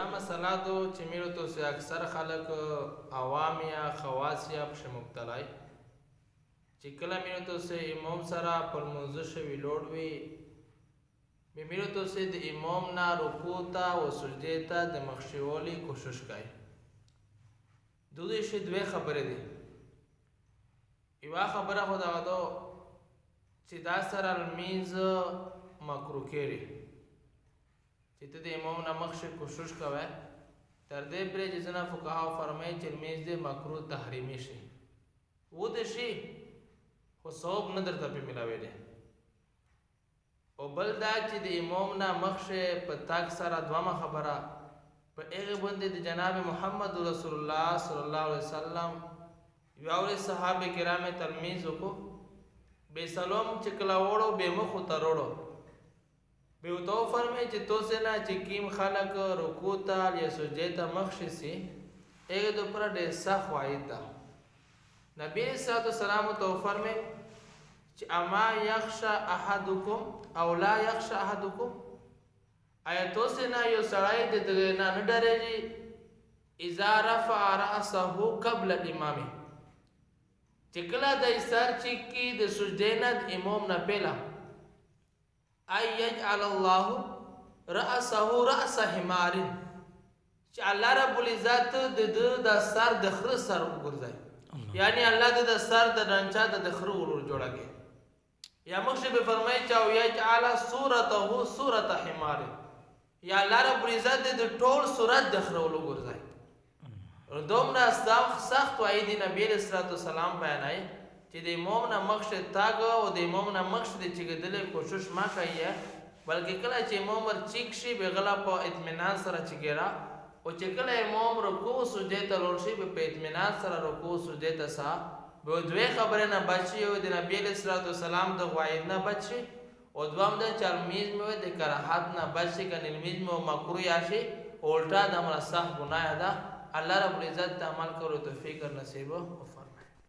یوه مسله ده چې میرو ته اکثر خلک عوام یا خواص یا پښې مبتلای چې کله میرو ته امام سره پر لمونځه شوي لوړ وي میرو ته د امام نه رکوع ته او سجدې ته د مخشولي کوشش کوي دوی شي دوه خبرې دي یوه خبره خو دغه ده چې دا سره لمونځ مکروه کېږي چې ته د امام نه مخشې کوشش کوئ تر دې پرې چې ځینې فقهاو فرمایي چې لمونځ دې مکروه تحریمي شي ودې شي خو ثواب نه درته پرې میلاویلی او بل دا چې د امام نه مخشې په تګ سره دویمه خبره په هغې باندې د جناب محمد رسول الله صلی الله علیه وسلم یوه ورځ صحابه کرامې ته لمونځ وکړو بې سلام چې کله وړو بې مخو ته روړو بے تو فرمائے چې تو سے نا چې کیم خلق رکوع ته یا سجدې ته مخشي سي هغه د پر ډېر سخت وایي ده نبی صلی الله علیه وسلم تو فرمائے چې اما یخشى احدکم او لا یخشى احدکم آیا تو سے نا یو سړی د نه نه ډارېږي اذا رفع راسه قبل الامام چې کله د سر چې کی د سجدې نه امام نه پهلا ای یجعل الله رأسه رأس حمار چې الله رب العزت د سر د خر سر وګرځي یعنی الله د سر د رنچا د خر ور جوړاږي یا مخشه به فرمایي چې او یجعل صورته صورت حمار یا الله رب العزت د ټول صورت د خر ور وګرځي دومره سخت وایي دی نبی صلی الله علیه وسلم بیانای چې د امام نه مخشه تاګ او د امام نه مخشه د چګدلې کوشش ما کوي بلکې کله چې امام ور چیک شي به غلا په اطمینان سره چګرا او چې کله امام رکوع سجدې ته لور شي په اطمینان سره رکوع سجدې ته سا به دوی خبره نه بچي او د نبی صلی الله علیه وسلم د غوایب نه بچي او دوام د چرمیز مې د کراهت نه بچي کنه میز مې مکروه یاشي الټا د امر صح ګناه ده الله رب العزت عمل کولو توفیق نصیب